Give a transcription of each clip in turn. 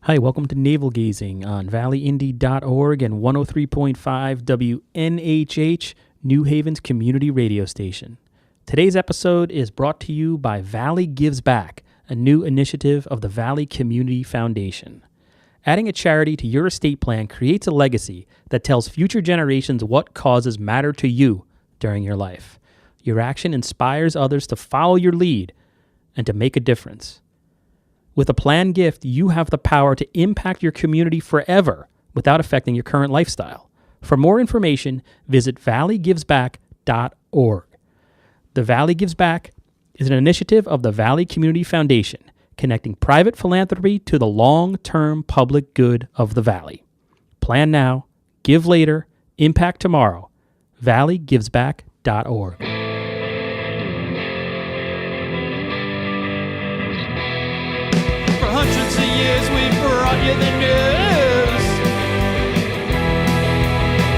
Hi, welcome to Navel Gazing on valleyindy.org and 103.5 WNHH, New Haven's community radio station. Today's episode is brought to you by Valley Gives Back, a new initiative of the Valley Community Foundation. Adding a charity to your estate plan creates a legacy that tells future generations what causes matter to you during your life. Your action inspires others to follow your lead and to make a difference. With a planned gift, you have the power to impact your community forever without affecting your current lifestyle. For more information, visit valleygivesback.org. The Valley Gives Back is an initiative of the Valley Community Foundation, connecting private philanthropy to the long-term public good of the Valley. Plan now, give later, impact tomorrow. valleygivesback.org. Hundreds of years we brought you the news.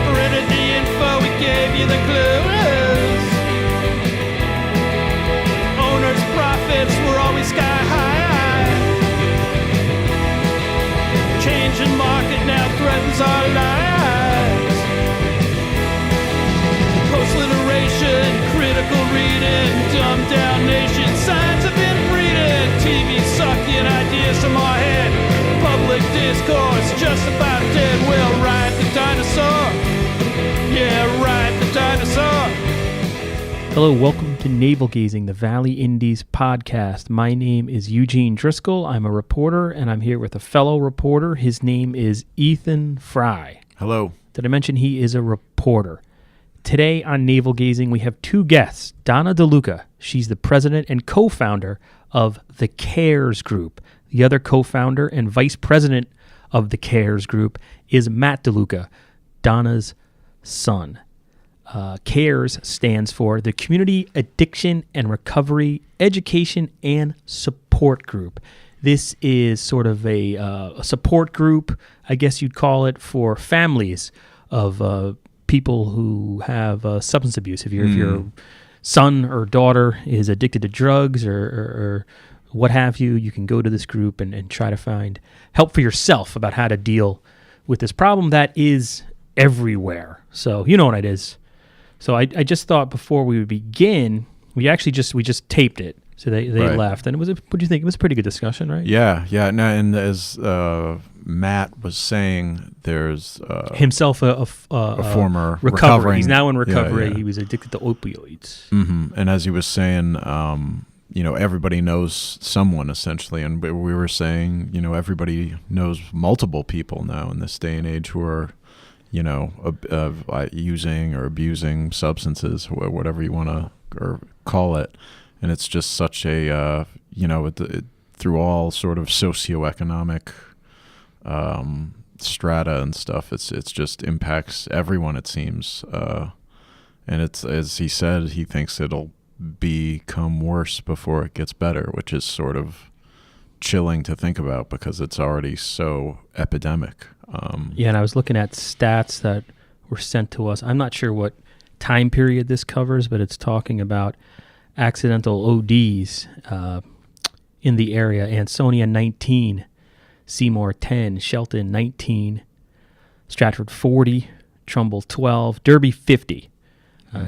Printed the info, we gave you the clues. Owners' profits were always sky high. Changing market now threatens our lives. Post-literation, critical reading, dumbed down nation, signs of inbreeding, TV sucking ideas from our head, public discourse just about dead. We'll ride the dinosaur, yeah, ride the dinosaur. Hello, welcome to Navel Gazing, the Valley Indies podcast. My name is Eugene Driscoll. I'm a reporter, and I'm here with a fellow reporter. His name is Ethan Fry. Hello. Did I mention he is a reporter? Today on Navel Gazing, we have two guests. Donna DeLuca, she's the president and co-founder of the CARES Group. The other co-founder and vice president of the CARES Group is Matt DeLuca, Donna's son. CARES stands for the Community Addiction and Recovery Education and Support Group. This is sort of a support group, I guess you'd call it, for families of people who have substance abuse. If your son or daughter is addicted to drugs or what have you, you can go to this group and try to find help for yourself about how to deal with this problem that is everywhere. So you know what it is. So I just thought before we would begin, we just taped it. So they Right. left, and what do you think? It was a pretty good discussion, right? Yeah. No, and as Matt was saying, there's Himself a former recovery. recovering. He's now in recovery. Yeah. He was addicted to opioids. Mm-hmm. And as he was saying, everybody knows someone essentially, and we were saying, everybody knows multiple people now in this day and age who are, using or abusing substances, whatever you want to or call it. And it's just such a, through all sort of socioeconomic strata and stuff, it's just impacts everyone, it seems. And it's, as he said, he thinks it'll become worse before it gets better, which is sort of chilling to think about because it's already so epidemic. And I was looking at stats that were sent to us. I'm not sure what time period this covers, but it's talking about accidental ODs in the area. Ansonia 19, Seymour 10, Shelton 19, Stratford 40, Trumbull 12, Derby 50.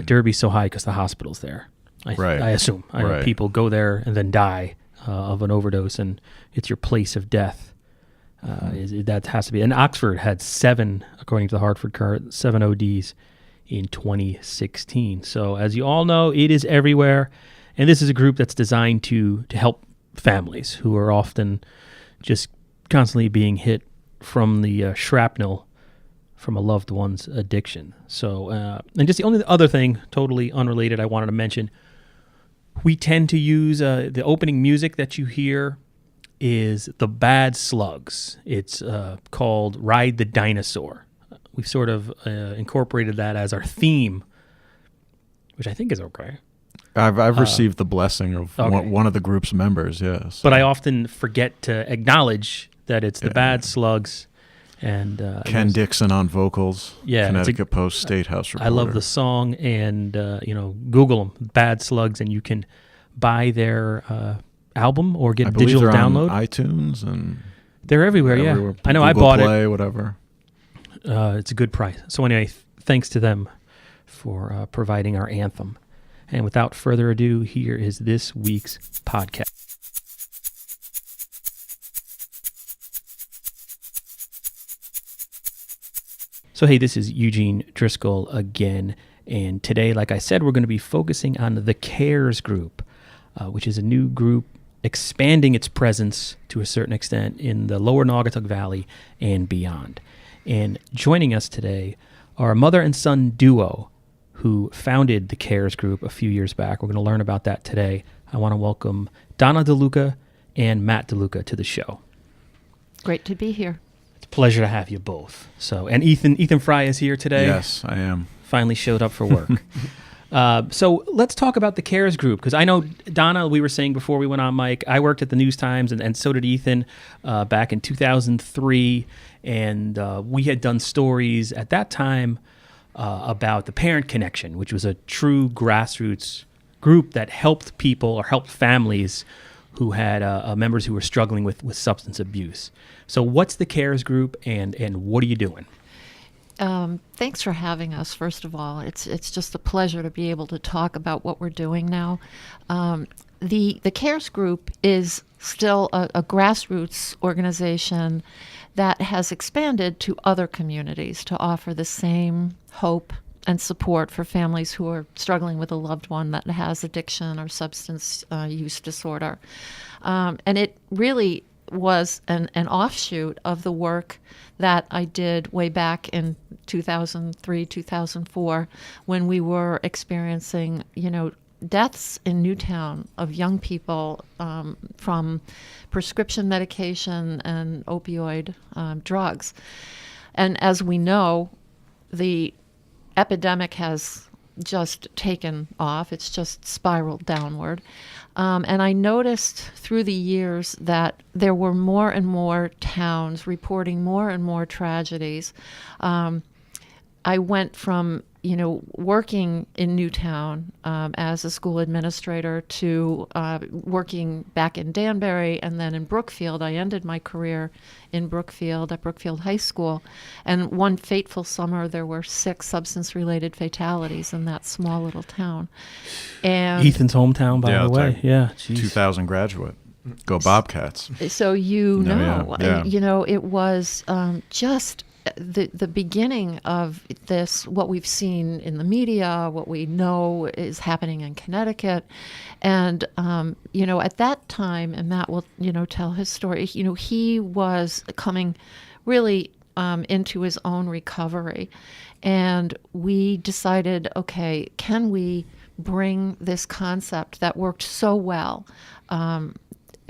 Derby's so high because the hospital's there. I assume. I know people go there and then die of an overdose, and it's your place of death. That has to be. And Oxford had 7, according to the Hartford Courant, 7 ODs in 2016. So as you all know, it is everywhere. And this is a group that's designed to help families who are often just constantly being hit from the shrapnel from a loved one's addiction. So, and just the only other thing, totally unrelated, I wanted to mention, we tend to use the opening music that you hear is The Bad Slugs. It's called Ride the Dinosaur. We've sort of incorporated that as our theme, which I think is okay. I've received the blessing of one of the group's members, yes. But I often forget to acknowledge that it's the Bad Slugs. And Ken Dixon on vocals, Connecticut Post State House reporter. I love the song, and Google them, Bad Slugs, and you can buy their album or get a digital download. On iTunes and They're everywhere, yeah. Everywhere. I know, I Google bought Play, whatever. It's a good price. So anyway, thanks to them for providing our anthem. And without further ado, here is this week's podcast. So hey, this is Eugene Driscoll again. And today, like I said, we're going to be focusing on the CARES group, which is a new group expanding its presence to a certain extent in the lower Naugatuck Valley and beyond. And joining us today are a mother and son duo who founded the CARES group a few years back. We're going to learn about that today. I want to welcome Donna DeLuca and Matt DeLuca to the show. Great to be here. It's a pleasure to have you both. So, and Ethan Fry is here today. Yes, I am. Finally showed up for work. So let's talk about the CARES group, because I know, Donna, we were saying before we went on mic, I worked at the News Times, and so did Ethan back in 2003, and we had done stories at that time about the Parent Connection, which was a true grassroots group that helped people or helped families who had members who were struggling with substance abuse. So what's the CARES group, and what are you doing? Thanks for having us, first of all. It's just a pleasure to be able to talk about what we're doing now. The CARES group is still a grassroots organization that has expanded to other communities to offer the same hope and support for families who are struggling with a loved one that has addiction or substance use disorder. And it really was an offshoot of the work that I did way back in 2003, 2004, when we were experiencing, deaths in Newtown of young people from prescription medication and opioid drugs. And as we know, the epidemic has just taken off. It's just spiraled downward. And I noticed through the years that there were more and more towns reporting more and more tragedies. I went from, working in Newtown as a school administrator to working back in Danbury and then in Brookfield. I ended my career in Brookfield at Brookfield High School. And one fateful summer, there were 6 substance-related fatalities in that small little town. And Ethan's hometown, by the way. Like yeah, geez. 2000 graduate. Go Bobcats. So Yeah. It was just the beginning of this, what we've seen in the media, what we know is happening in Connecticut. And, at that time, and Matt will, tell his story, he was coming really into his own recovery. And we decided, okay, can we bring this concept that worked so well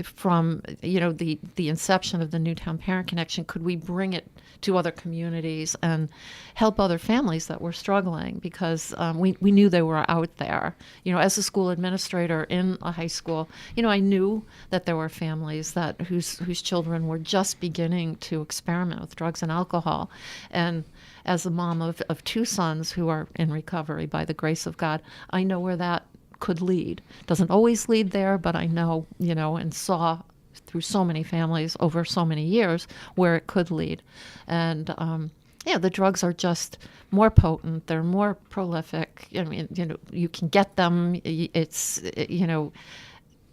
from, the inception of the Newtown Parent Connection, could we bring it to other communities and help other families that were struggling, because we knew they were out there. As a school administrator in a high school, I knew that there were families whose children were just beginning to experiment with drugs and alcohol. And as a mom of 2 sons who are in recovery by the grace of God, I know where that could lead. Doesn't always lead there, but I know, and saw through so many families over so many years where it could lead. And the drugs are just more potent. They're more prolific. I mean, you can get them.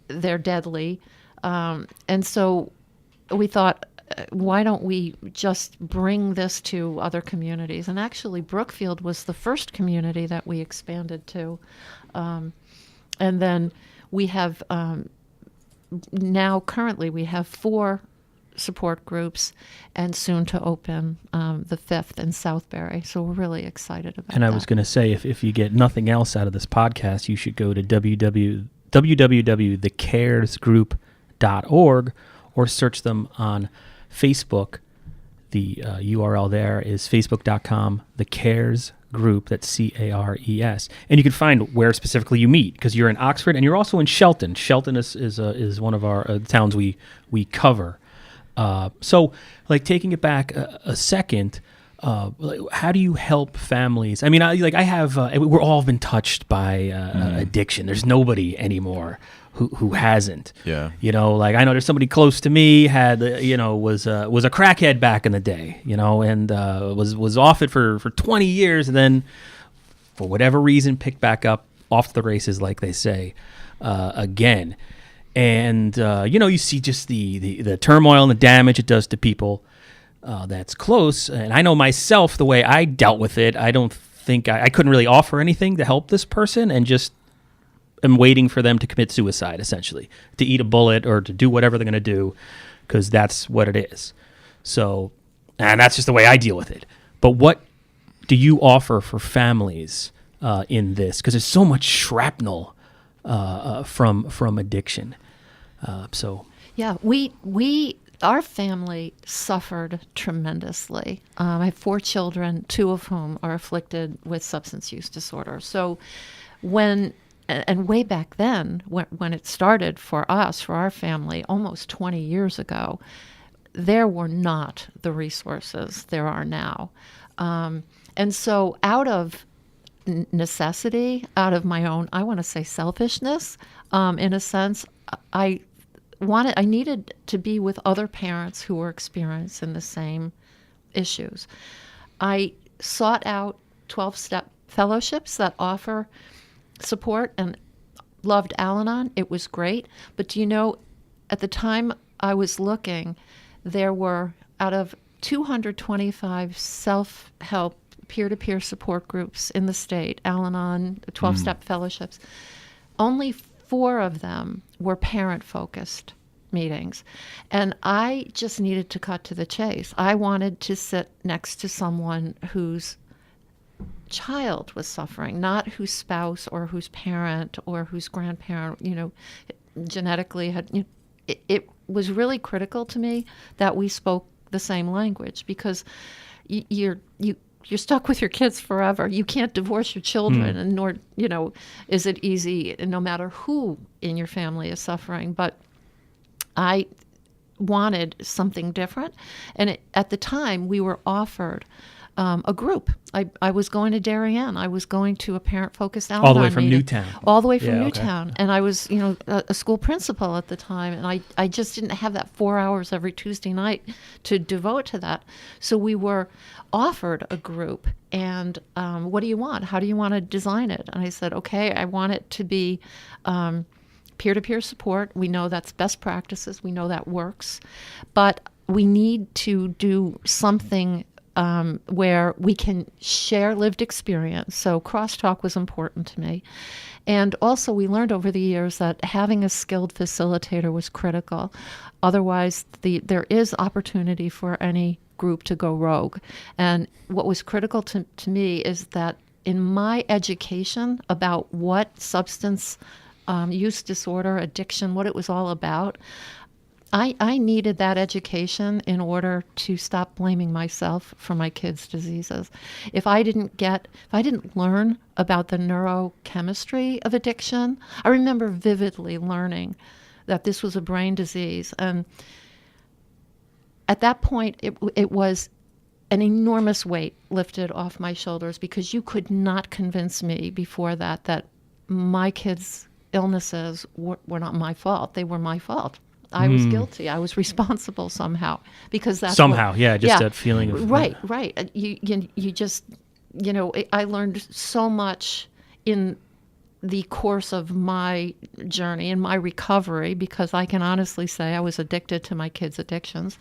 They're deadly. And so we thought, why don't we just bring this to other communities? And actually, Brookfield was the first community that we expanded to. And then we have currently we have 4 support groups, and soon to open the 5th in Southbury. So we're really excited about that. And I was going to say, if you get nothing else out of this podcast, you should go to www.thecaresgroup.org or search them on Facebook. The URL there is facebook.com, the CARES group, that's CARES. And you can find where specifically you meet, because you're in Oxford and you're also in Shelton. Shelton is one of our towns we cover. So, taking it back a second, how do you help families? I mean, we're all been touched by addiction. There's nobody anymore who hasn't. Yeah. You know, like I know there's somebody close to me had, was a crackhead back in the day, and was off it for 20 years, and then for whatever reason picked back up off the races, like they say, again. And you see just the turmoil and the damage it does to people that's close. And I know myself, the way I dealt with it, I don't think I couldn't really offer anything to help this person, and just am waiting for them to commit suicide, essentially, to eat a bullet or to do whatever they're going to do, because that's what it is. So, and that's just the way I deal with it. But what do you offer for families in this? Because there's so much shrapnel from addiction. Yeah, our family suffered tremendously. I have 4 children, 2 of whom are afflicted with substance use disorder. So and way back then, when it started for us, for our family, almost 20 years ago, there were not the resources there are now. And so out of necessity, out of my own, I want to say selfishness, in a sense, I needed to be with other parents who were experiencing the same issues. I sought out 12-step fellowships that offer support and loved Al-Anon. It was great. But do you know, at the time I was looking, there were, out of 225 self-help peer-to-peer support groups in the state, Al-Anon, 12-step fellowships, only 4 of them were parent-focused meetings. And I just needed to cut to the chase. I wanted to sit next to someone whose child was suffering, not whose spouse or whose parent or whose grandparent, genetically had. It was really critical to me that we spoke the same language, because you're stuck with your kids forever. You can't divorce your children, and nor is it easy, no matter who in your family is suffering. But I wanted something different, and at the time we were offered a group. I was going to Darien. I was going to a parent-focused Al-Anon all the way from meeting. Newtown. All the way from Yeah, Newtown. okay. And I was, a school principal at the time, and I just didn't have that 4 hours every Tuesday night to devote to that. So we were offered a group, and what do you want? How do you want to design it? And I said, okay, I want it to be peer-to-peer support. We know that's best practices. We know that works. But we need to do something where we can share lived experience. So crosstalk was important to me. And also we learned over the years that having a skilled facilitator was critical. Otherwise, there is opportunity for any group to go rogue. And what was critical to me is that in my education about what substance use disorder, addiction, what it was all about, I needed that education in order to stop blaming myself for my kids' diseases. If I didn't learn about the neurochemistry of addiction, I remember vividly learning that this was a brain disease. And at that point, it was an enormous weight lifted off my shoulders, because you could not convince me before that my kids' illnesses were not my fault. They were my fault. I was guilty. I was responsible somehow, because that's that feeling of right. You just I learned so much in the course of my journey and my recovery, because I can honestly say I was addicted to my kids' addictions,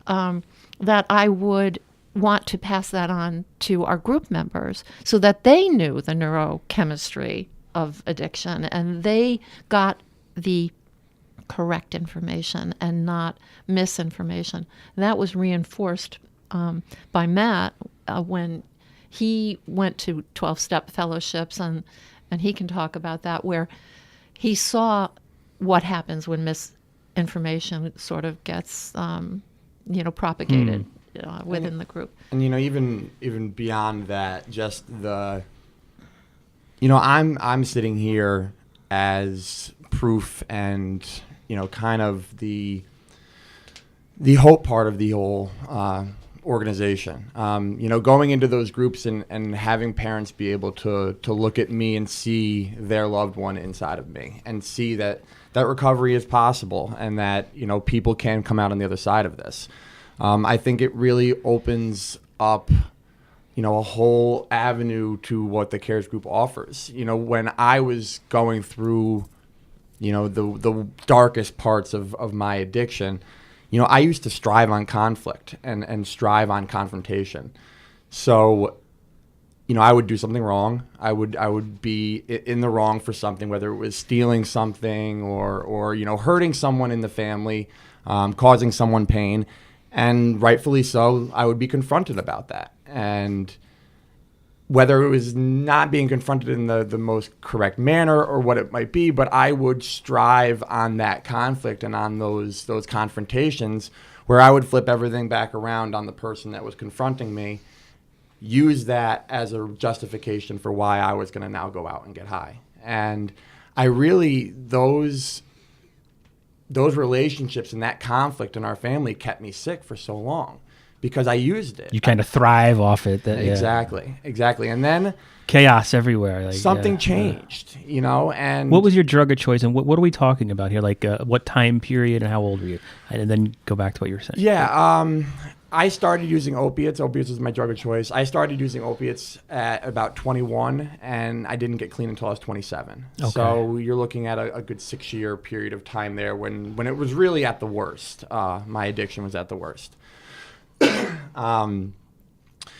that I would want to pass that on to our group members so that they knew the neurochemistry of addiction and they got the correct information and not misinformation. And that was reinforced by Matt when he went to 12-step fellowships, and he can talk about that, where he saw what happens when misinformation sort of gets propagated within the group. And even beyond that, just the I'm sitting here as proof and kind of the hope part of the whole organization. Going into those groups and having parents be able to look at me and see their loved one inside of me and see that recovery is possible and that, people can come out on the other side of this. I think it really opens up, a whole avenue to what the CARES group offers. When I was going through, the darkest parts of my addiction, I used to strive on conflict and strive on confrontation. So, I would do something wrong. I would be in the wrong for something, whether it was stealing something or hurting someone in the family, causing someone pain. And rightfully so, I would be confronted about that. And whether it was not being confronted in the most correct manner or what it might be, but I would strive on that conflict and on those confrontations where I would flip everything back around on the person that was confronting me, use that as a justification for why I was going to now go out and get high. And I really, those relationships and that conflict in our family kept me sick for so long because I used it. You kind of thrive off it. Exactly. And then chaos everywhere. Something changed, and what was your drug of choice, and what are we talking about here? What time period and how old were you? And then go back to what you were saying. Yeah. I started using opiates. Opiates was my drug of choice. I started using opiates at about 21, and I didn't get clean until I was 27. Okay. So you're looking at a good 6-year period of time there when it was really at the worst. My addiction was at the worst. And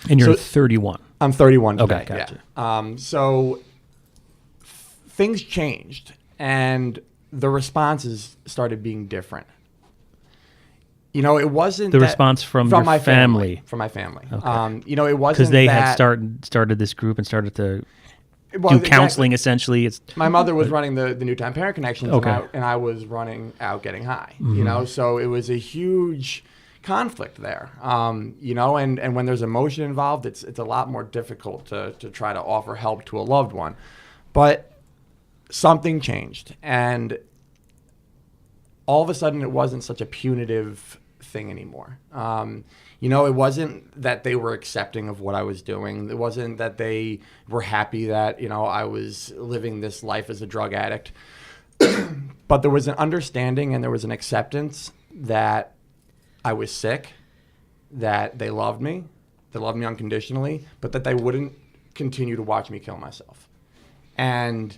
you're 31. I'm 31 today. Okay, gotcha. Yeah. So things changed, and the responses started being different. It wasn't the response from your my family. From my family. Okay. It wasn't because they that, had started this group and started to do counseling. Essentially, it's my mother was running the Newtown Parent Connections, okay. and I was running Out Getting High. Mm-hmm. So it was a huge conflict there. And when there's emotion involved, it's a lot more difficult to try to offer help to a loved one. But something changed, and all of a sudden it wasn't such a punitive thing anymore. It wasn't that they were accepting of what I was doing. It wasn't that they were happy that, I was living this life as a drug addict. But there was an understanding and there was an acceptance that I was sick, that they loved me unconditionally, but that they wouldn't continue to watch me kill myself. And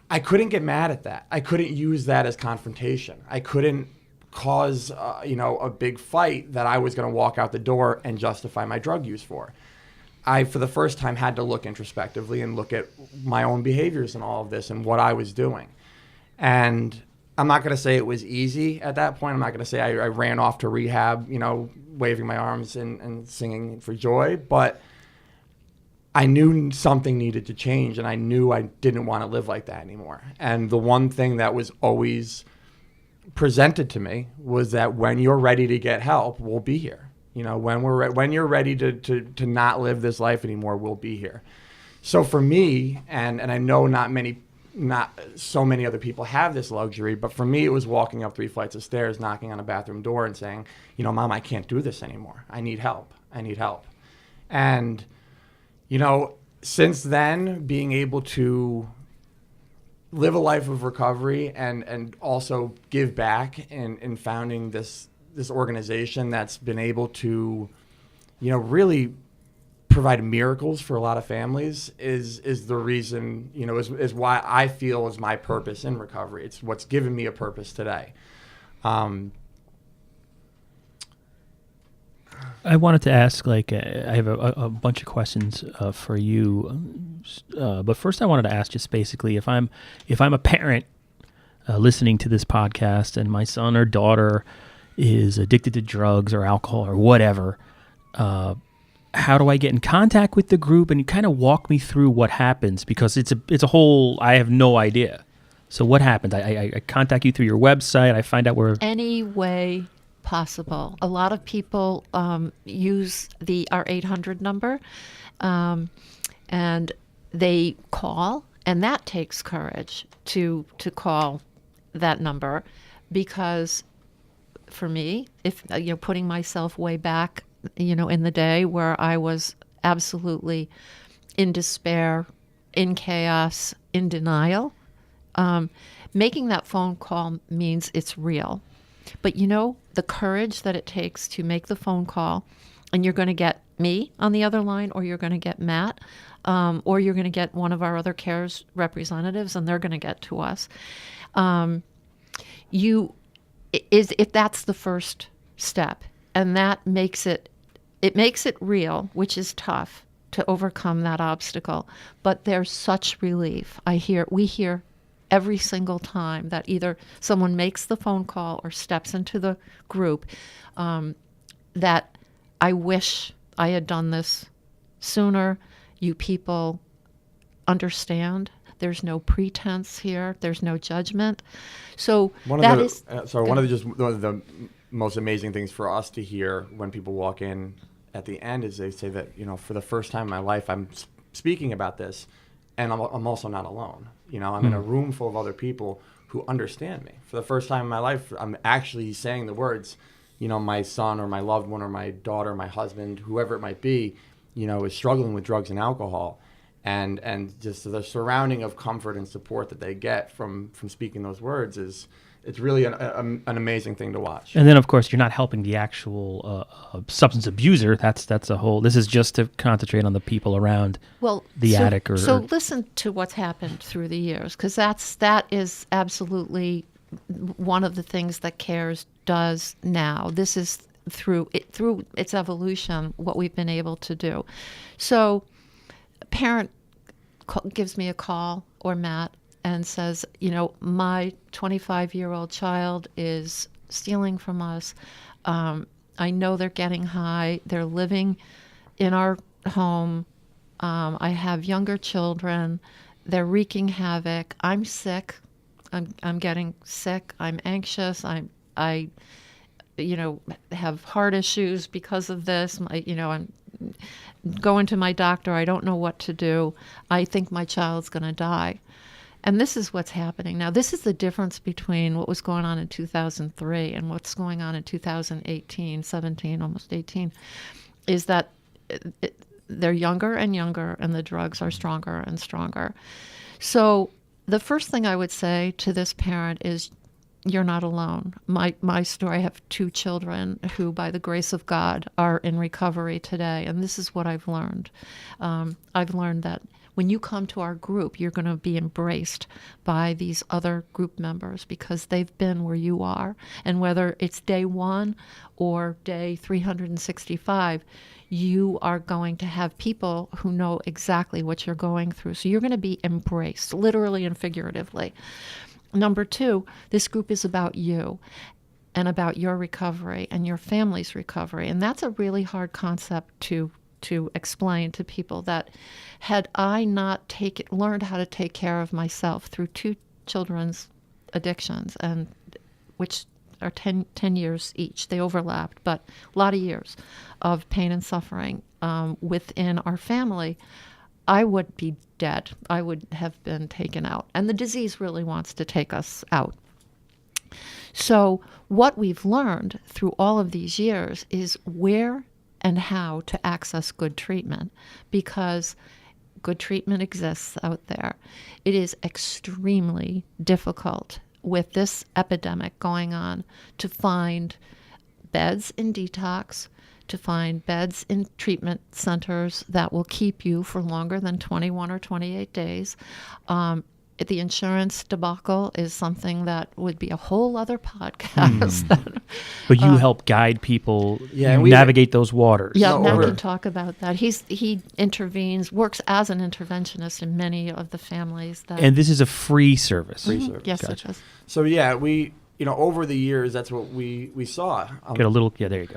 I couldn't get mad at that. I couldn't use that as confrontation. I couldn't cause, a big fight that I was going to walk out the door and justify my drug use for. I, for the first time, had to look introspectively and look at my own behaviors in all of this and what I was doing. And I'm not going to say it was easy at that point. I'm not going to say I ran off to rehab, waving my arms and singing for joy. But I knew something needed to change, and I knew I didn't want to live like that anymore. And the one thing that was always presented to me was that when you're ready to get help, we'll be here. When you're ready to not live this life anymore, we'll be here. So for me, and I know not so many other people have this luxury, but for me, it was walking up 3 flights of stairs, knocking on a bathroom door and saying, Mom, I can't do this anymore. I need help. And since then, being able to live a life of recovery and also give back in founding this organization that's been able to, really provide miracles for a lot of families is the reason, is why I feel is my purpose in recovery. It's what's given me a purpose today. I wanted to ask, I have a bunch of questions for you, but first I wanted to ask just basically if I'm a parent listening to this podcast and my son or daughter is addicted to drugs or alcohol or whatever, how do I get in contact with the group? And you kind of walk me through what happens, because it's a whole, I have no idea. So what happens? I contact you through your website. I find out where any way possible. A lot of people use our 800 number, and they call, and that takes courage to call that number, because for me, if putting myself way back in the day where I was absolutely in despair, in chaos, in denial. Making that phone call means it's real. But the courage that it takes to make the phone call, and you're going to get me on the other line, or you're going to get Matt, or you're going to get one of our other CARES representatives, and they're going to get to us. If that's the first step, and that makes it real, which is tough to overcome that obstacle. But there's such relief. We hear every single time that either someone makes the phone call or steps into the group, that I wish I had done this sooner. You people understand. There's no pretense here. There's no judgment. So one of the most amazing things for us to hear when people walk in at the end is they say that, for the first time in my life, I'm speaking about this, and I'm also not alone. I'm in a room full of other people who understand me. For the first time in my life, I'm actually saying the words, my son or my loved one or my daughter, my husband, whoever it might be, is struggling with drugs and alcohol. And just the surrounding of comfort and support that they get from speaking those words it's really an amazing thing to watch. And then, of course, you're not helping the actual substance abuser. That's a whole. This is just to concentrate on the people around the addict. So listen to what's happened through the years, because that is absolutely one of the things that CARES does now. This is through its evolution what we've been able to do. So a parent gives me a call, or Matt, and says, my 25-year-old child is stealing from us. I know they're getting high. They're living in our home. I have younger children. They're wreaking havoc. I'm sick. I'm getting sick. I'm anxious. I have heart issues because of this. I'm going to my doctor. I don't know what to do. I think my child's going to die. And this is what's happening. Now, this is the difference between what was going on in 2003 and what's going on in 2018, 17, almost 18, is that they're younger and younger, and the drugs are stronger and stronger. So the first thing I would say to this parent is, you're not alone. My story, I have 2 children who, by the grace of God, are in recovery today. And this is what I've learned. I've learned that when you come to our group, you're going to be embraced by these other group members because they've been where you are. And whether it's day 1 or day 365, you are going to have people who know exactly what you're going through. So you're going to be embraced, literally and figuratively. Number 2, this group is about you and about your recovery and your family's recovery. And that's a really hard concept to explain to people, that had I not learned how to take care of myself through 2 children's addictions, and which are 10 years each, they overlapped, but a lot of years of pain and suffering within our family, I would be dead. I would have been taken out. And the disease really wants to take us out. So what we've learned through all of these years is where and how to access good treatment, because good treatment exists out there. It is extremely difficult with this epidemic going on to find beds in detox, to find beds in treatment centers that will keep you for longer than 21 or 28 days. The insurance debacle is something that would be a whole other podcast. But you help guide people, navigate those waters. Yeah, Matt can talk about that. He intervenes, works as an interventionist in many of the families. And this is a free service. Yes, gotcha. It is. So yeah, we over the years, that's what we saw. Get a little, there you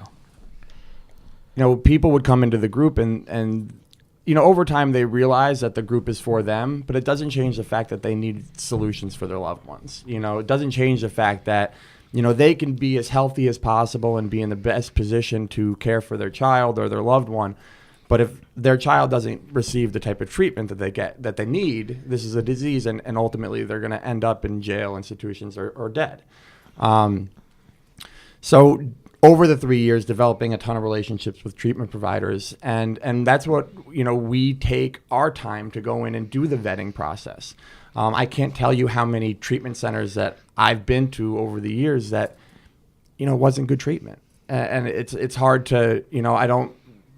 go. People would come into the group and over time they realize that the group is for them, but it doesn't change the fact that they need solutions for their loved ones. It doesn't change the fact that, they can be as healthy as possible and be in the best position to care for their child or their loved one. But if their child doesn't receive the type of treatment that they need, this is a disease, and ultimately they're going to end up in jail institutions or dead. So over the 3 years, developing a ton of relationships with treatment providers. And that's what, we take our time to go in and do the vetting process. I can't tell you how many treatment centers that I've been to over the years that, wasn't good treatment. And it's hard to, I don't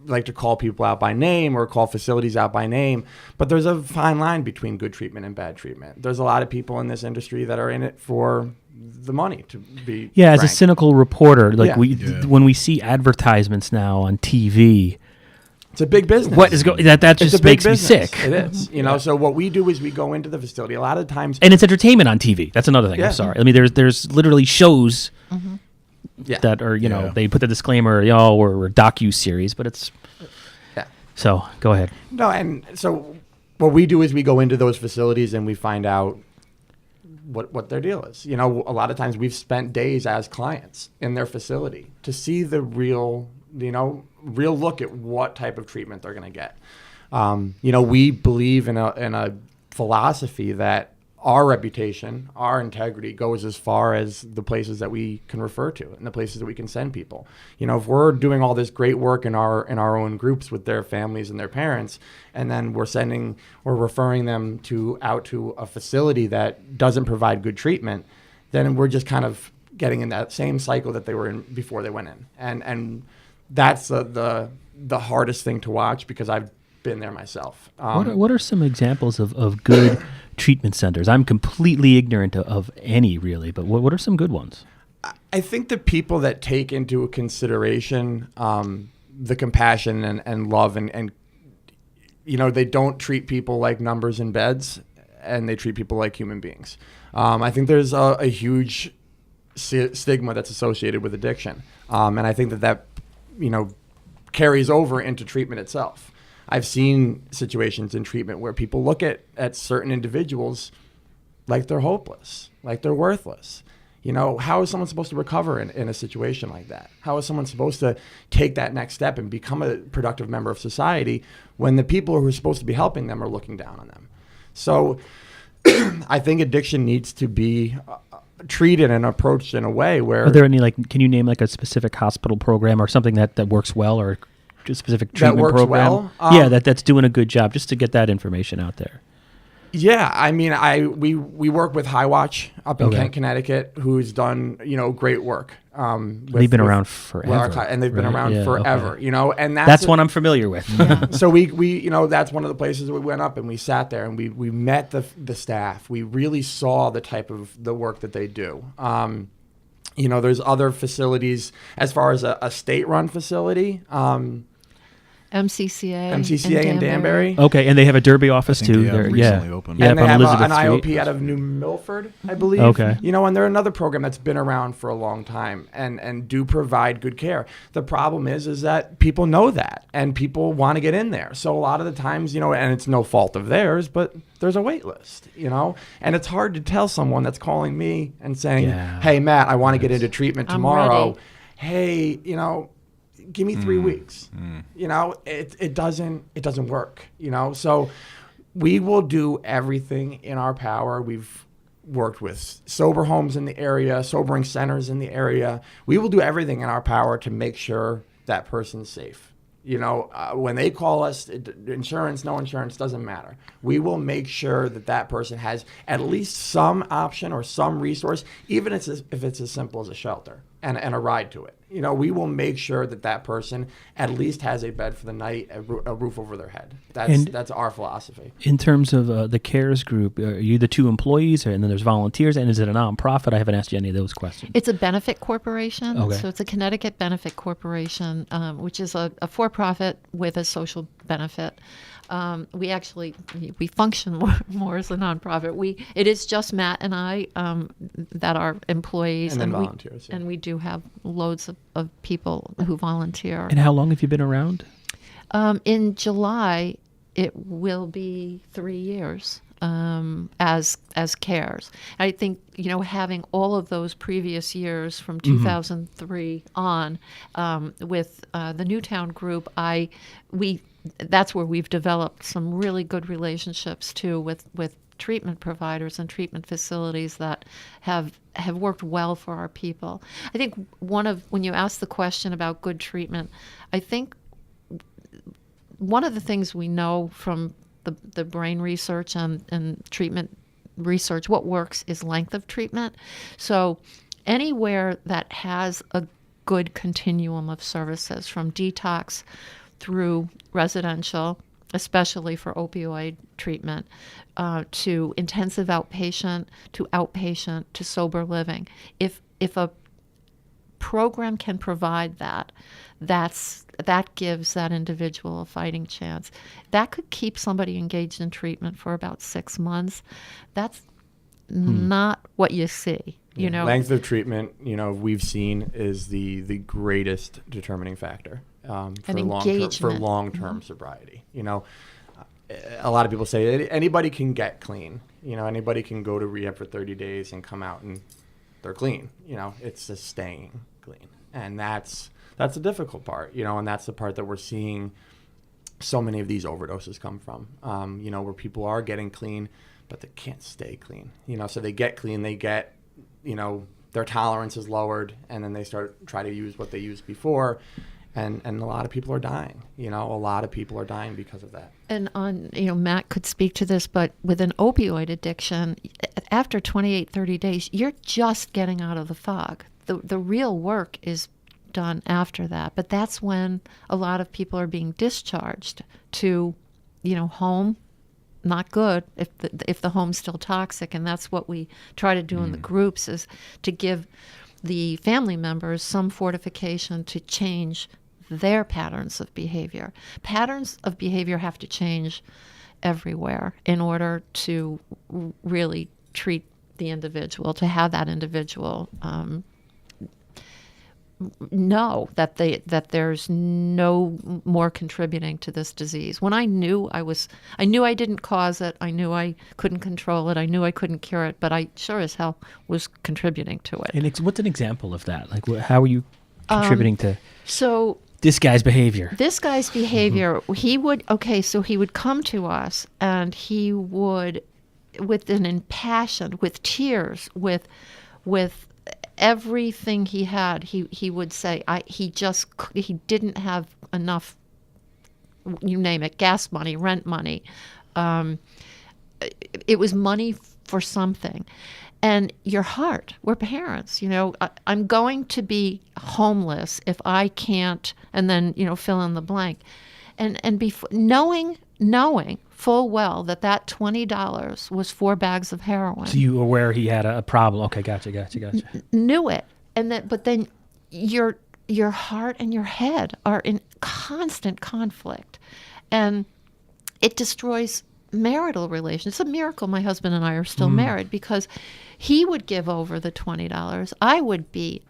like to call people out by name or call facilities out by name, but there's a fine line between good treatment and bad treatment. There's a lot of people in this industry that are in it for the money, to be frank. As a cynical reporter, when we see advertisements now on TV, it's a big business. What is that just makes me sick. It is. So what we do is we go into the facility a lot of times, and it's entertainment on TV. That's another thing. I'm sorry. I mean, there's literally shows that are, they put the disclaimer, we're a docu-series, but it's... So, go ahead. No, and so what we do is we go into those facilities and we find out what their deal is. A lot of times we've spent days as clients in their facility to see the real look at what type of treatment they're going to get. We believe in a philosophy that our reputation, our integrity goes as far as the places that we can refer to and the places that we can send people. If we're doing all this great work in our own groups with their families and their parents, and then we're referring them out to a facility that doesn't provide good treatment, then we're just kind of getting in that same cycle that they were in before they went in. And that's the hardest thing to watch, because I've been there myself. What are some examples of good treatment centers? I'm completely ignorant of any, really, but what are some good ones? I think the people that take into consideration the compassion and love and they don't treat people like numbers in beds, and they treat people like human beings. I think there's a huge stigma that's associated with addiction, and I think that carries over into treatment itself. I've seen situations in treatment where people look at certain individuals like they're hopeless, like they're worthless. How is someone supposed to recover in a situation like that? How is someone supposed to take that next step and become a productive member of society when the people who are supposed to be helping them are looking down on them? So I think addiction needs to be treated and approached in a way where... Are there any, can you name a specific hospital program or something that works well, or a specific treatment program? Well? That's doing a good job, just to get that information out there. Yeah, I mean, we work with High Watch up in Kent, Connecticut, who's done great work. They've been around forever, and they've been around forever. Okay. And that's one I'm familiar with. So we that's one of the places we went up and we sat there and we met the staff. We really saw the type of the work that they do. There's other facilities as far as a state-run facility. MCCA in Danbury. Okay, and they have a Derby office too. They're recently opened. And they have an Street. IOP out of New Milford, I believe. Okay. And they're another program that's been around for a long time and do provide good care. The problem is that people know that and people want to get in there. So a lot of the times, and it's no fault of theirs, but there's a wait list, and it's hard to tell someone that's calling me and saying, hey, Matt, I want to get into treatment tomorrow. Hey, give me 3 weeks. It doesn't work. So we will do everything in our power. We've worked with sober homes in the area, sobering centers in the area. We will do everything in our power to make sure that person's safe. When they call us, insurance, no insurance, doesn't matter. We will make sure that person has at least some option or some resource, even if it's as simple as a shelter and a ride to it. We will make sure that person at least has a bed for the night, a roof over their head. That's our philosophy. In terms of the CARES group, are you the two employees, and then there's volunteers, and is it a nonprofit? I haven't asked you any of those questions. It's a benefit corporation. Okay. So it's a Connecticut benefit corporation, which is a for-profit with a social benefit. We function more as a nonprofit. It is just Matt and I that are employees, and then volunteers. And we do have loads of people who volunteer. And how long have you been around? In July, it will be 3 years as CARES. I think having all of those previous years from 2003 on with the Newtown group, that's where we've developed some really good relationships too with treatment providers and treatment facilities that have worked well for our people. I think when you ask the question about good treatment, I think one of the things we know from the brain research and treatment research, what works is length of treatment. So anywhere that has a good continuum of services, from detox through residential, especially for opioid treatment, to intensive outpatient, to sober living. If a program can provide that gives that individual a fighting chance. That could keep somebody engaged in treatment for about 6 months. That's not what you see. You know, length of treatment, we've seen is the greatest determining factor for long-term sobriety. A lot of people say anybody can get clean. Anybody can go to rehab for 30 days and come out and they're clean. It's just staying clean, and that's the difficult part. And that's the part that we're seeing so many of these overdoses come from. Where people are getting clean, but they can't stay clean. So they get clean, they get, their tolerance is lowered, and then they try to use what they used before. And a lot of people are dying. A lot of people are dying because of that. And Matt could speak to this, but with an opioid addiction, after 28, 30 days, you're just getting out of the fog. The real work is done after that. But that's when a lot of people are being discharged to, home. Not good if the home's still toxic. And that's what we try to do in the groups, is to give the family members some fortification to change their patterns of behavior. Patterns of behavior have to change everywhere in order to really treat the individual, to have that individual know that there's no more contributing to this disease. When I knew I didn't cause it, I knew I couldn't control it, I knew I couldn't cure it, but I sure as hell was contributing to it. And what's an example of that? Like, how are you contributing to this guy's behavior? This guy's behavior, he would come to us, and he would, with an impassioned, with tears, with everything he had, he would say, he didn't have enough, you name it, gas money, rent money. It was money for something. And your heart, we're parents, I'm going to be homeless if I can't, and then, fill in the blank. And knowing full well that $20 was 4 bags of heroin. So you were aware he had a problem. Okay, gotcha. Knew it. But then your heart and your head are in constant conflict. And it destroys marital relations. It's a miracle my husband and I are still married, because he would give over the $20. I would be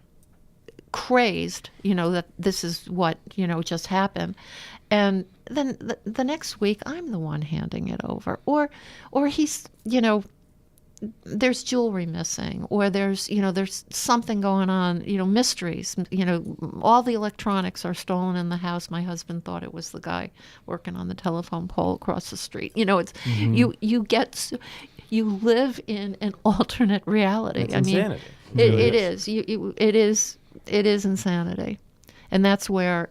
crazed, that this is what, just happened. And then the next week, I'm the one handing it over. Or he's, there's jewelry missing, or there's something going on, mysteries. All the electronics are stolen in the house. My husband thought it was the guy working on the telephone pole across the street. It's you live in an alternate reality. It's insanity. It is insanity. And that's where,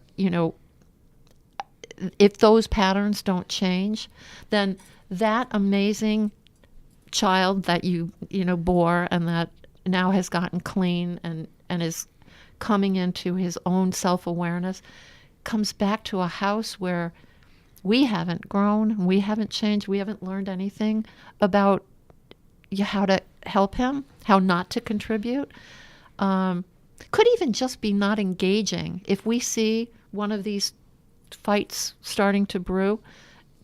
if those patterns don't change, then that amazing child that you bore, and that now has gotten clean and is coming into his own self-awareness, comes back to a house where we haven't grown, we haven't changed, we haven't learned anything about how to help him, how not to contribute. Could even just be not engaging. If we see one of these fights starting to brew,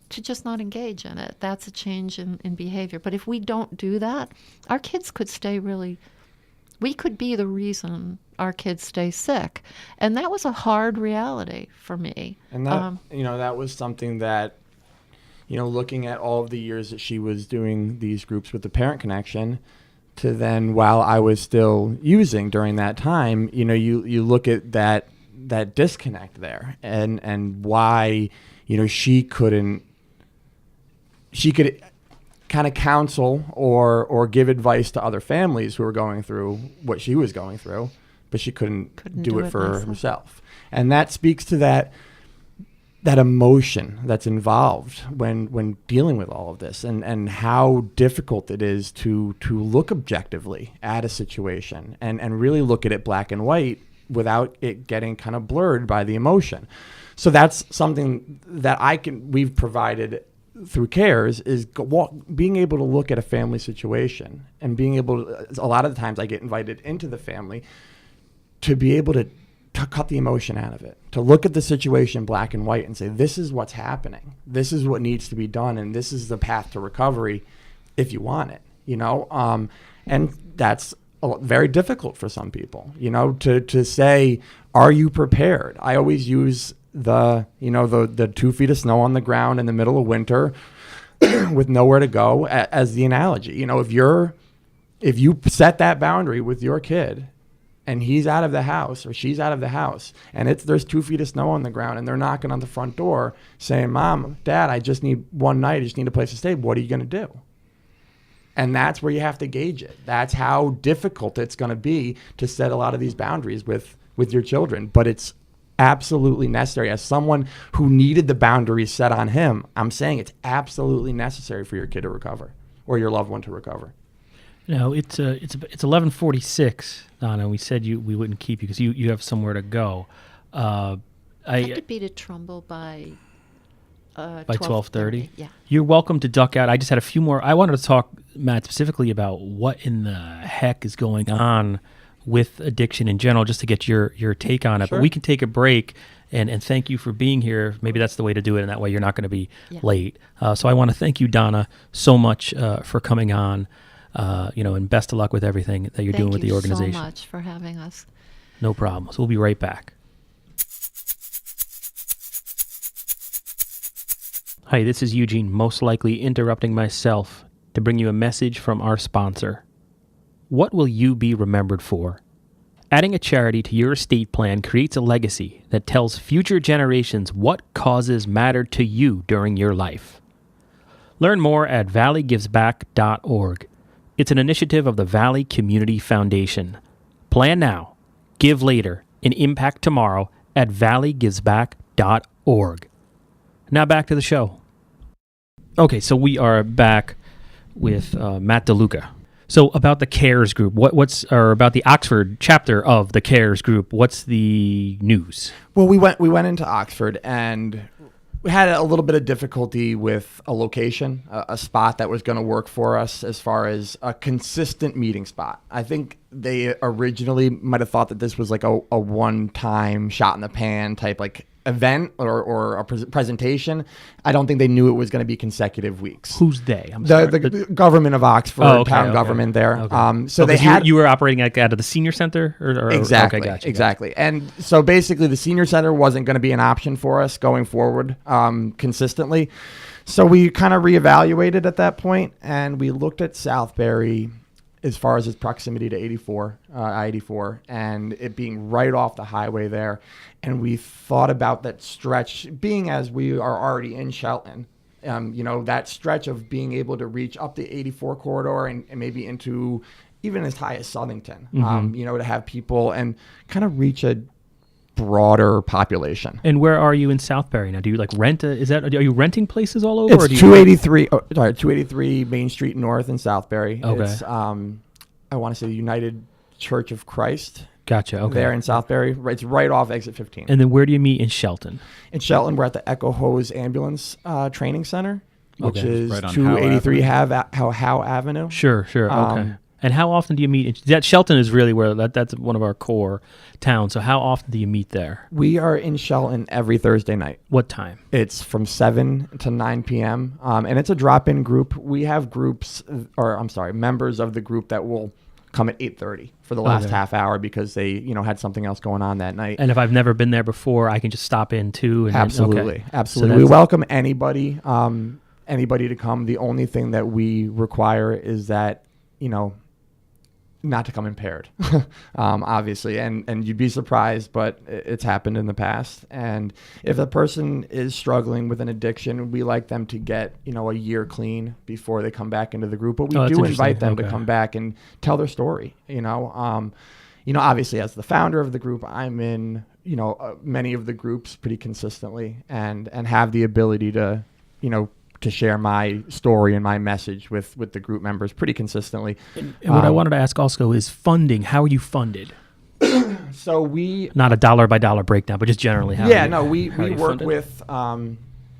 to just not engage in it. That's a change in behavior. But if we don't do that, our kids could we could be the reason our kids stay sick. And that was a hard reality for me. And that, that was something that, looking at all of the years that she was doing these groups with the Parent Connection, to then while I was still using during that time, you look at that disconnect there, and why, she could kind of counsel or give advice to other families who were going through what she was going through, but she couldn't do it for myself. herself. And that speaks to that emotion that's involved when dealing with all of this, and how difficult it is to look objectively at a situation and really look at it black and white without it getting kind of blurred by the emotion. So that's something that we've provided through CARES, is being able to look at a family situation and being able to, a lot of the times I get invited into the family to be able to cut the emotion out of it, to look at the situation black and white and say, this is what's happening. This is what needs to be done. And this is the path to recovery if you want it, and that's very difficult for some people, to say, are you prepared? I always use the 2 feet of snow on the ground in the middle of winter with nowhere to go as the analogy. If you set that boundary with your kid and he's out of the house or she's out of the house and there's 2 feet of snow on the ground and they're knocking on the front door saying, Mom, Dad, I just need one night. I just need a place to stay. What are you going to do? And that's where you have to gauge it. That's how difficult it's going to be to set a lot of these boundaries with your children. But it's absolutely necessary. As someone who needed the boundaries set on him, I'm saying it's absolutely necessary for your kid to recover or your loved one to recover. No, it's 11:46, Donna. We said we wouldn't keep you because you have somewhere to go. I could be to Trumbull by 12:30. Yeah. You're welcome to duck out. I just had a few more. I wanted to talk, Matt, specifically about what in the heck is going on with addiction in general, just to get your take on it. Sure. But we can take a break, and thank you for being here. Maybe that's the way to do it, and that way you're not going to be late. So I want to thank you, Donna, so much for coming on, and best of luck with everything that you're doing with the organization. Thank you so much for having us. No problem. So we'll be right back. Hi, this is Eugene, most likely interrupting myself to bring you a message from our sponsor. What will you be remembered for? Adding a charity to your estate plan creates a legacy that tells future generations what causes mattered to you during your life. Learn more at valleygivesback.org. It's an initiative of the Valley Community Foundation. Plan now, give later, and impact tomorrow at valleygivesback.org. Now back to the show. Okay, so we are back with Matt DeLuca. So about the CARES group, about the Oxford chapter of the CARES group, what's the news? Well, we went into Oxford and we had a little bit of difficulty with a location, a spot that was going to work for us as far as a consistent meeting spot. I think they originally might have thought that this was like a one-time shot in the pan type like event or a presentation. I don't think they knew it was going to be consecutive weeks. Who's they? I'm sorry. The government of Oxford, town government there. Okay. So they had you were operating out of the senior center, or exactly, okay, gotcha. Exactly. And so basically, the senior center wasn't going to be an option for us going forward consistently. So we kind of reevaluated at that point, and we looked at Southbury as far as its proximity to I-84, and it being right off the highway there. And we thought about that stretch, being as we are already in Shelton, that stretch of being able to reach up the 84 corridor and maybe into even as high as Southington, to have people and kind of reach a broader population. And where are you in Southbury now? Do you rent are you renting places all over? It's or do 283 Main Street North in Southbury. Okay. It's, I want to say the United Church of Christ. Gotcha. Okay. There in Southbury. It's right off exit 15. And then where do you meet in Shelton? In Shelton, we're at the Echo Hose Ambulance Training Center, which is right on 283 Howe Avenue. Sure. Okay. And how often do you meet? That Shelton is really where that's one of our core towns. So how often do you meet there? We are in Shelton every Thursday night. What time? It's from 7 to 9 p.m. And it's a drop-in group. We have members of the group that will come at 8:30 for the last half hour because they, had something else going on that night. And if I've never been there before, I can just stop in too. And Absolutely. So we welcome anybody to come. The only thing that we require is that, not to come impaired, obviously. And you'd be surprised, but it's happened in the past. And if a person is struggling with an addiction, we like them to get, a year clean before they come back into the group. But we do invite them to come back and tell their story, obviously as the founder of the group, I'm in, many of the groups pretty consistently and have the ability to, to share my story and my message with the group members pretty consistently. And what I wanted to ask also is funding. How are you funded? So we not a dollar by dollar breakdown, but just generally how.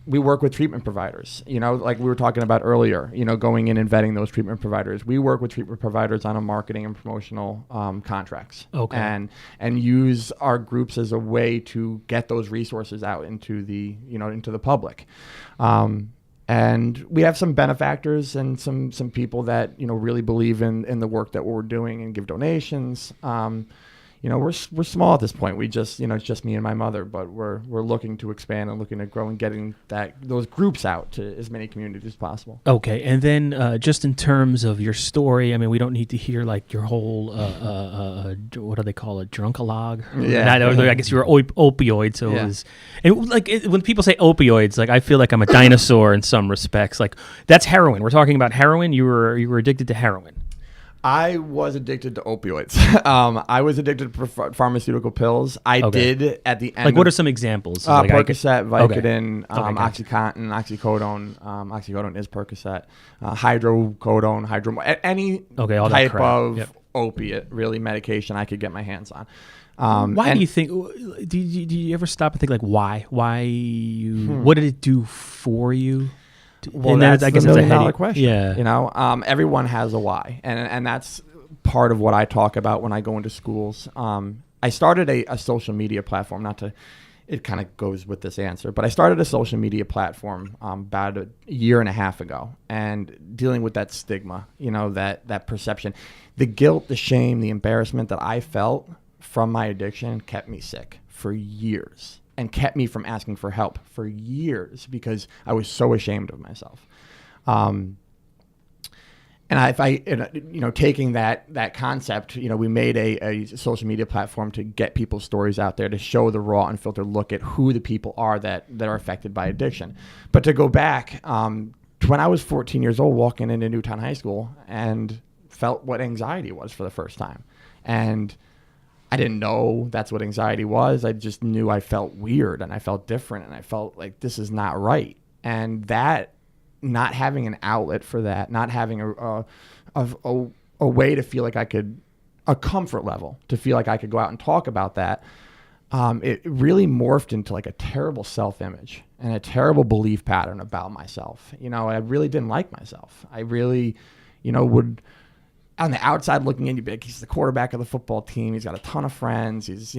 We work with treatment providers. Like we were talking about earlier. Going in and vetting those treatment providers. We work with treatment providers on a marketing and promotional contracts. Okay. And use our groups as a way to get those resources out into the into the public. And we have some benefactors and some people that really believe in the work that we're doing and give donations. We're small at this point. We just it's just me and my mother, but we're looking to expand and looking to grow and getting those groups out to as many communities as possible. Okay, and then just in terms of your story, I mean, we don't need to hear like your whole what do they call it, drunkalogue? Yeah, I guess you were opioid, so it was. And when people say opioids, like I feel like I'm a dinosaur in some respects. Like that's heroin. We're talking about heroin. You were addicted to heroin. I was addicted to opioids. I was addicted to pharmaceutical pills. I did at the end. Like, what are some examples? Percocet, Vicodin, OxyContin, oxycodone. Oxycodone is Percocet. Hydrocodone, any type of opiate, really, medication I could get my hands on. Why do you think? Do you ever stop and think like why? What did it do for you? Well, that's the $1 million question. Yeah. Everyone has a why. And that's part of what I talk about when I go into schools. I started a social media platform, it kind of goes with this answer, but I started a social media platform about a year and a half ago, and dealing with that stigma, that perception, the guilt, the shame, the embarrassment that I felt from my addiction kept me sick for years. And kept me from asking for help for years because I was so ashamed of myself. And taking that concept, we made a social media platform to get people's stories out there, to show the raw, unfiltered look at who the people are that are affected by addiction. But to go back, to when I was 14 years old, walking into Newtown High School and felt what anxiety was for the first time. And I didn't know that's what anxiety was. I just knew I felt weird and I felt different and I felt like this is not right. And that, not having an outlet for that, not having a way to feel like I could, a comfort level to feel like I could go out and talk about that, it really morphed into like a terrible self-image and a terrible belief pattern about myself. I really didn't like myself. I really, would... On the outside looking in, you'd be like, he's the quarterback of the football team. He's got a ton of friends. He's,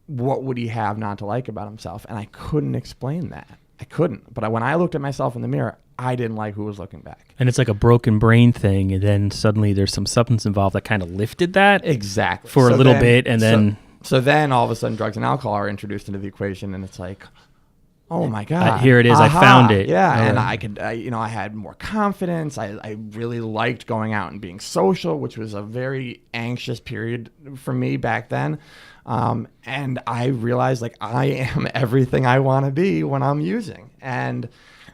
what would he have not to like about himself? And I couldn't explain that. I couldn't. But when I looked at myself in the mirror, I didn't like who was looking back. And it's like a broken brain thing. And then suddenly there's some substance involved that kind of lifted that. Exactly. For a little bit. And then. So then all of a sudden drugs and alcohol are introduced into the equation. And it's like, oh my God! Here it is. I found it. Yeah, and I had more confidence. I really liked going out and being social, which was a very anxious period for me back then. And I realized like I am everything I want to be when I'm using, and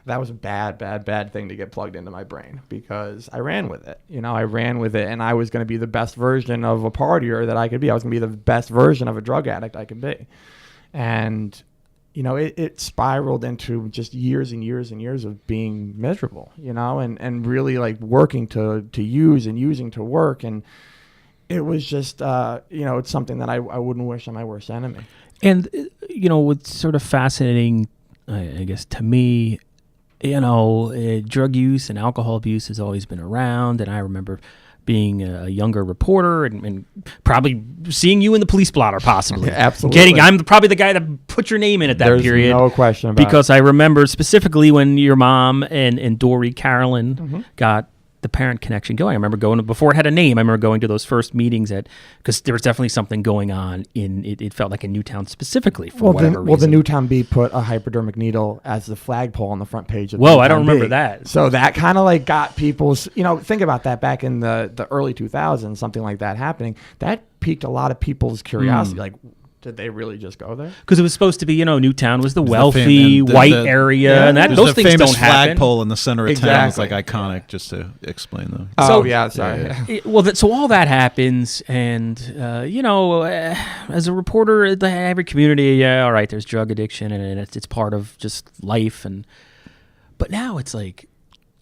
that was a bad thing to get plugged into my brain because I ran with it. I ran with it, and I was going to be the best version of a partier that I could be. I was going to be the best version of a drug addict I could be, and it spiraled into just years and years and years of being miserable, and really like working to use and using to work. And it was just, it's something that I wouldn't wish on my worst enemy. And, what's sort of fascinating, I guess, to me, drug use and alcohol abuse has always been around. And I remember being a younger reporter and probably seeing you in the police blotter, possibly. Absolutely. I'm probably the guy that put your name in at that period. There's no question about it. Because I remember specifically when your mom and Dory Carolyn got the parent connection going. I remember going before it had a name. I remember going to those first meetings because there was definitely something going on in it. It felt like in Newtown specifically for whatever reason. Well, the Newtown Bee put a hypodermic needle as the flagpole on the front page of. Whoa, Newtown I don't remember Bee. that. So that kind of like got people's. Think about that back in the early 2000s, something like that happening. That piqued a lot of people's curiosity. Like, did they really just go there? Because it was supposed to be, Newtown was the wealthy white area, and those things don't happen. Flagpole in the center of town is like iconic, just to explain them. Sorry. So all that happens, and as a reporter, every community, all right, there's drug addiction, and it's part of just life, but now it's like.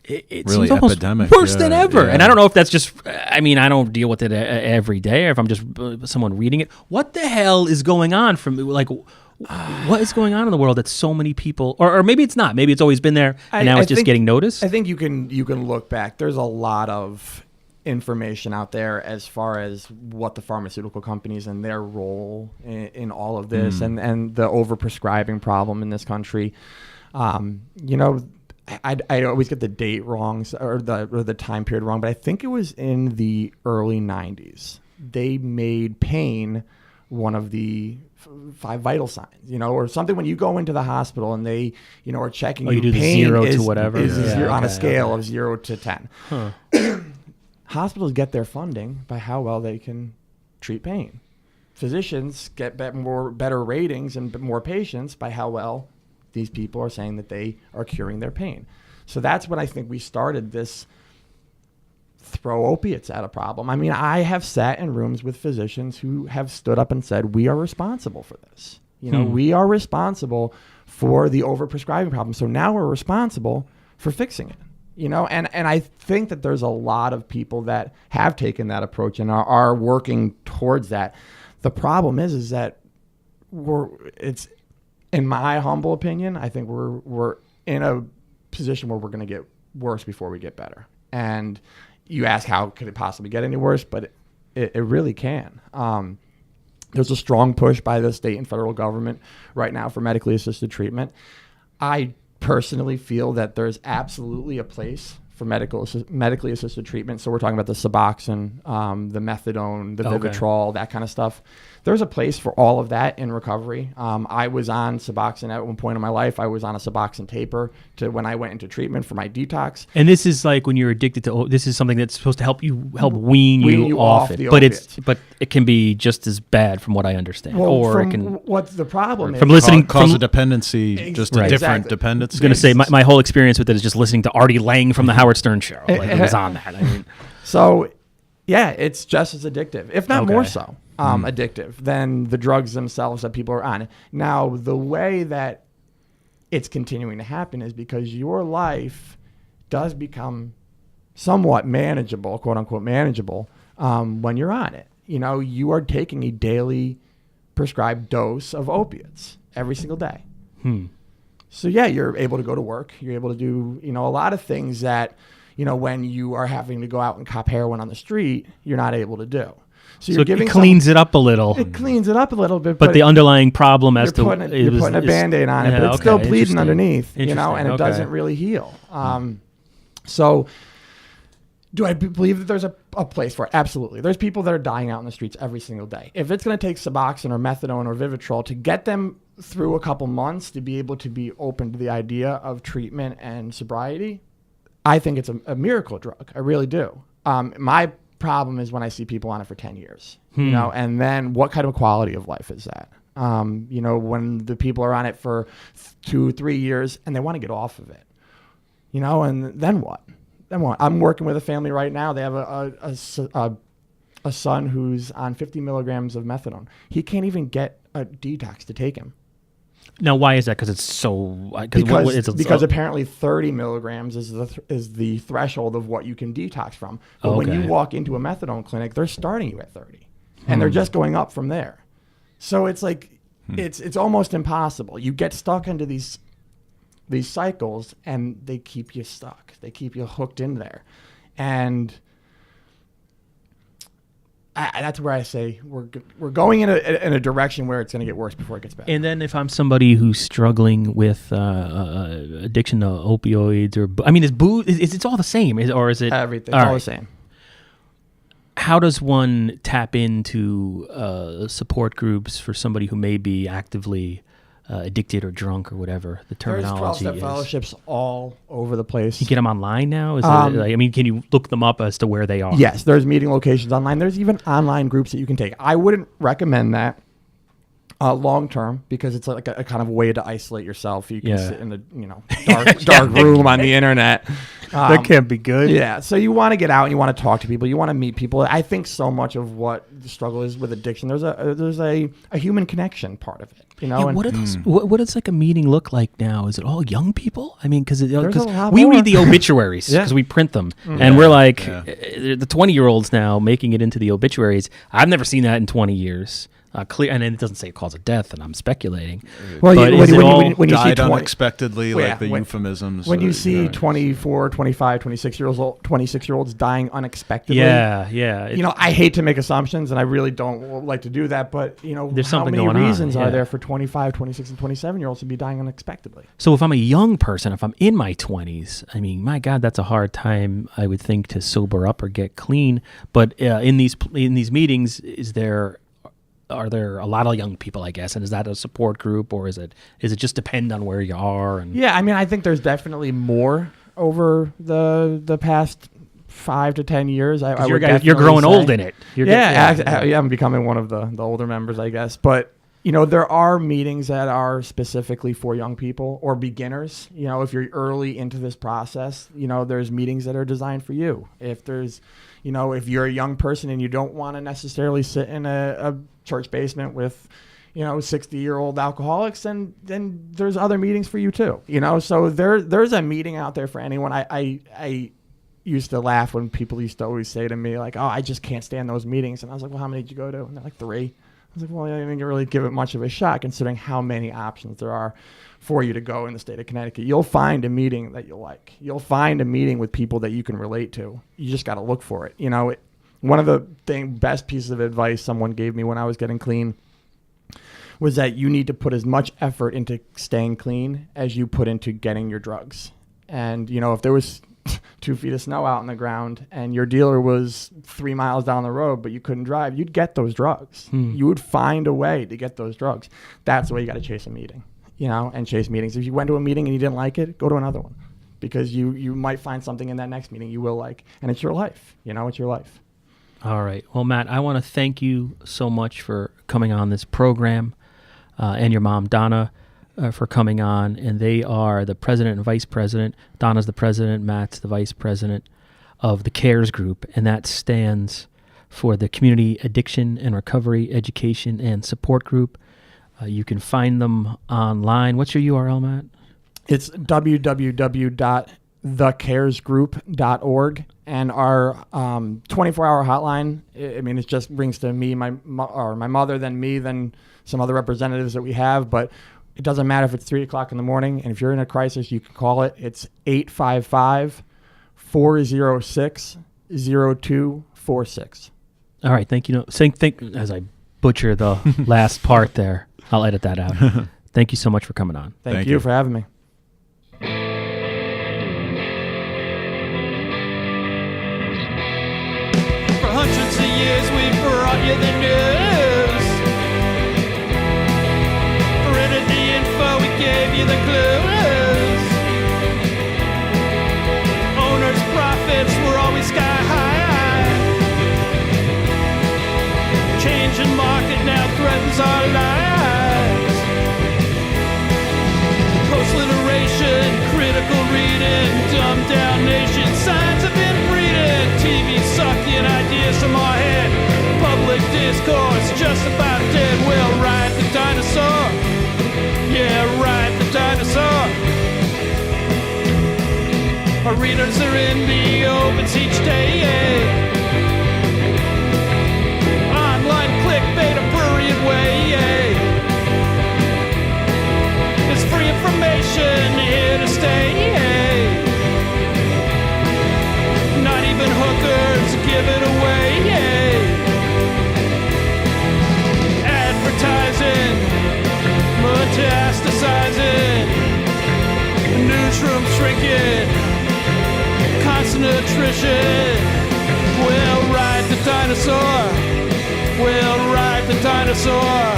It really seems almost epidemic, worse than ever. Yeah. And I don't know if that's just, I don't deal with it every day, or if I'm just someone reading it. What the hell is going on what is going on in the world that so many people, or maybe it's not, maybe it's always been there and now it's just getting noticed? I think you can look back. There's a lot of information out there as far as what the pharmaceutical companies and their role in all of this and the overprescribing problem in this country. I always get the date wrong or the time period wrong, but I think it was in the early 90s. They made pain one of the 5 vital signs, or something when you go into the hospital and they, are checking. You do the pain 0 to whatever. On a scale of 0 to 10. Huh. Hospitals get their funding by how well they can treat pain. Physicians get better ratings and more patients by how well these people are saying that they are curing their pain. So that's when I think we started this throw opiates at a problem. I have sat in rooms with physicians who have stood up and said, we are responsible for this. We are responsible for the overprescribing problem. So now we're responsible for fixing it. And I think that there's a lot of people that have taken that approach and are working towards that. The problem is that it's, in my humble opinion, I think we're in a position where we're going to get worse before we get better. And you ask, how could it possibly get any worse? But it really can. There's a strong push by the state and federal government right now for medically assisted treatment. I personally feel that there's absolutely a place for medically assisted treatment. So we're talking about the Suboxone, the methadone, the Vivitrol, that kind of stuff. There's a place for all of that in recovery. I was on Suboxone at one point in my life. I was on a Suboxone taper when I went into treatment for my detox. And this is like when you're addicted to. This is something that's supposed to help wean you off it. But it can be just as bad, from what I understand. Well, or it can. What's the problem? From listening, cause a dependency, just a different dependency. I was going to say my whole experience with it is just listening to Artie Lang from the Howard Stern show. It was on that. So, yeah, it's just as addictive, if not more so. Addictive than the drugs themselves that people are on. Now, the way that it's continuing to happen is because your life does become somewhat manageable, quote unquote manageable, when you're on it. You are taking a daily prescribed dose of opiates every single day. So yeah, you're able to go to work. You're able to do, a lot of things that, when you are having to go out and cop heroin on the street, you're not able to do. So it cleans it up a little. It cleans it up a little bit. But the underlying problem you're putting a Band-Aid on it, but it's still bleeding underneath, and it doesn't really heal. So do I believe that there's a place for it? Absolutely. There's people that are dying out in the streets every single day. If it's going to take Suboxone or methadone or Vivitrol to get them through a couple months to be able to be open to the idea of treatment and sobriety, I think it's a miracle drug. I really do. My problem is when I see people on it for 10 years, and then what kind of quality of life is that? When the people are on it for 2-3 years and they want to get off of it, and then what? I'm working with a family right now. They have a son who's on 50 milligrams of methadone. He can't even get a detox to take him. Now, why is that? Because it's so... Because apparently 30 milligrams is the threshold of what you can detox from. But when you walk into a methadone clinic, they're starting you at 30. And they're just going up from there. So it's like, it's almost impossible. You get stuck into these cycles, and they keep you stuck. They keep you hooked in there. And that's where I say we're going in a direction where it's going to get worse before it gets better. And then if I'm somebody who's struggling with addiction to opioids is booze? It's all the same, or is it everything? All the same. How does one tap into support groups for somebody who may be actively addicted or drunk or whatever the terminology There's 12-step is? fellowships all over the place. You get them online now? Can you look them up as to where they are? Yes, there's meeting locations online. There's even online groups that you can take. I wouldn't recommend that long term because it's like a kind of way to isolate yourself. You can sit in the dark room on the internet. That can't be good. Yeah, so you want to get out and you want to talk to people. You want to meet people. I think so much of what the struggle is with addiction, there's a human connection part of it. What are those? What does like a meeting look like now? Is it all young people? I mean, because we more. read the obituaries because we print them, and we're like the 20-year-olds now making it into the obituaries. I've never seen that in 20 years. Clear, and it doesn't say cause of death, and I'm speculating. Well, but when you died unexpectedly, like the euphemisms. When you see 24, 25, 26-year-olds dying unexpectedly. Yeah. I hate to make assumptions, and I really don't like to do that, but, there's how something many going reasons on. are there for 25, 26, and 27-year-olds to be dying unexpectedly? So if I'm a young person, if I'm in my 20s, I mean, my God, that's a hard time, I would think, to sober up or get clean. But in these meetings, are there a lot of young people, I guess, and is that a support group, or is it just depend on where you are? And yeah, I mean, I think there's definitely more over the past 5 to 10 years. You're growing old in it. I'm becoming one of the older members, I guess. But there are meetings that are specifically for young people or beginners. If you're early into this process, there's meetings that are designed for you. If you're a young person and you don't want to necessarily sit in a church basement with 60-year-old alcoholics, then there's other meetings for you too. So there's a meeting out there for anyone. I used to laugh when people used to always say to me, like, oh, I just can't stand those meetings. And I was like, well, how many did you go to? And they're like, 3. I was like, well, I didn't really give it much of a shot considering how many options there are for you to go in the state of Connecticut. You'll find a meeting that you'll like. You'll find a meeting with people that you can relate to. You just got to look for it. One of the best pieces of advice someone gave me when I was getting clean was that you need to put as much effort into staying clean as you put into getting your drugs. And, if there was 2 feet of snow out on the ground and your dealer was 3 miles down the road, but you couldn't drive, you'd get those drugs. You would find a way to get those drugs. That's the way you got to chase a meeting, and chase meetings. If you went to a meeting and you didn't like it, go to another one because you might find something in that next meeting you will like. And it's your life. It's your life. All right. Well, Matt, I want to thank you so much for coming on this program and your mom, Donna, for coming on. And they are the president and vice president. Donna's the president. Matt's the vice president of the CARES group. And that stands for the Community Addiction and Recovery Education and Support Group. You can find them online. What's your URL, Matt? It's www.thecaresgroup.org. And our 24-hour hotline, it just rings to me, my mother, then me, then some other representatives that we have. But it doesn't matter if it's 3 o'clock in the morning. And if you're in a crisis, you can call it. It's 855-406-0246. All right. Thank you. Think as I butcher the last part there. I'll edit that out. Thank you so much for coming on. Thank you for having me. Hundreds of years we brought you the news. Printed the info, we gave you the clues. Owners' profits were always sky high. Changing market now threatens our lives. Post-literation, critical reading, dumbed down nation, signs of inbreeding, TV sucking ideas from our head, public discourse just about dead. We'll ride the dinosaur, yeah, ride the dinosaur. Our readers are in the opens each day, online clickbait a prurient way. It's free information here to stay. Not even hookers give it away. metastasizing, newsroom shrinking, constant attrition. We'll ride the dinosaur. We'll ride the dinosaur.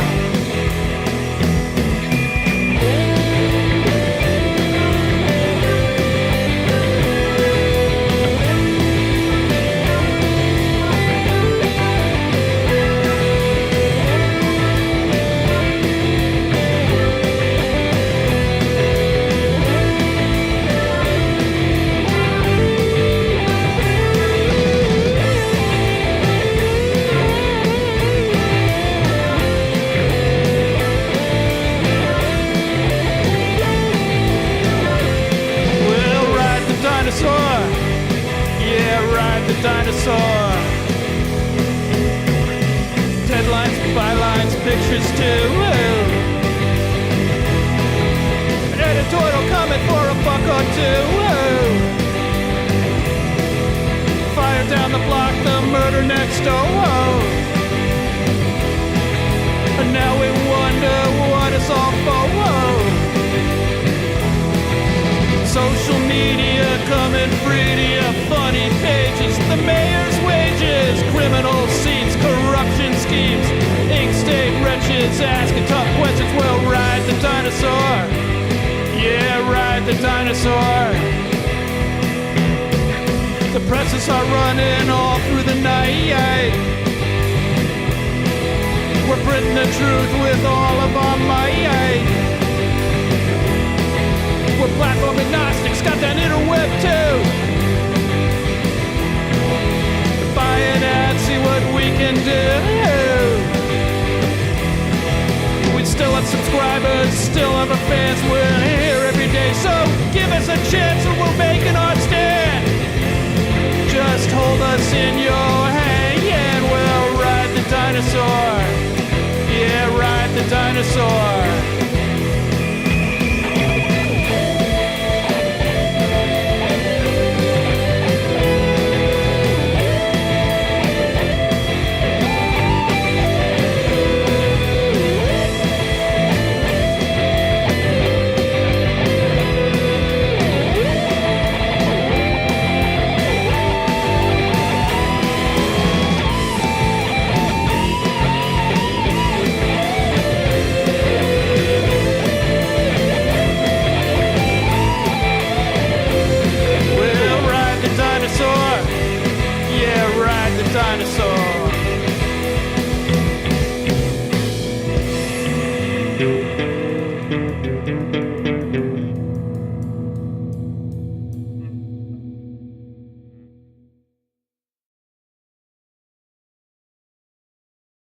Dinosaur. Deadlines, bylines, pictures too. An editorial comment for $1 or $2. Fire down the block, the murder next door. And now we wonder what it's all for. Social media coming free to you, funny pages, the mayor's wages, criminal seats, corruption schemes, ink state wretches asking tough questions. We'll ride the dinosaur. Yeah, ride the dinosaur. The presses are running all through the night. We're printing the truth with all of our might. We're platform agnostics, got that interweb too. Buy an ad, see what we can do. We still have subscribers, still have our fans. We're here every day, so give us a chance and we'll make an art stand. Just hold us in your hand and we'll ride the dinosaur. Yeah, ride the dinosaur.